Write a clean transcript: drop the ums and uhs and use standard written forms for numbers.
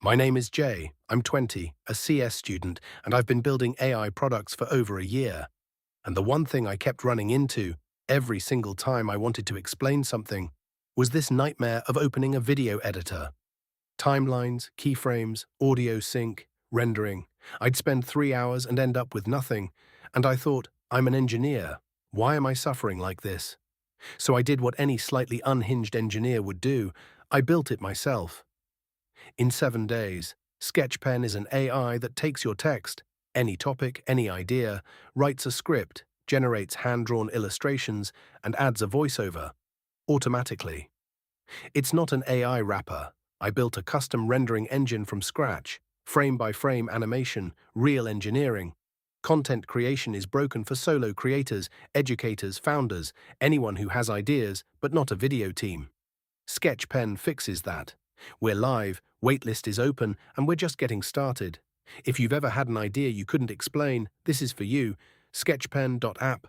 My name is Jay. I'm 20, a CS student, and I've been building AI products for over a year. And the one thing I kept running into, every single time I wanted to explain something, was this nightmare of opening a video editor. Timelines, keyframes, audio sync, rendering. I'd spend 3 hours and end up with nothing. And I thought, I'm an engineer. Why am I suffering like this? So I did what any slightly unhinged engineer would do. I built it myself. In 7 days, sketchpen is an AI that takes your text, any topic, any idea, writes a script, generates hand-drawn illustrations, and adds a voiceover, automatically. It's not an AI wrapper. I built a custom rendering engine from scratch, frame-by-frame animation, real engineering. Content creation is broken for solo creators, educators, founders, anyone who has ideas, but not a video team. Sketchpen fixes that. We're live, waitlist is open, and we're just getting started. If you've ever had an idea you couldn't explain, this is for you. Sketchpen.app.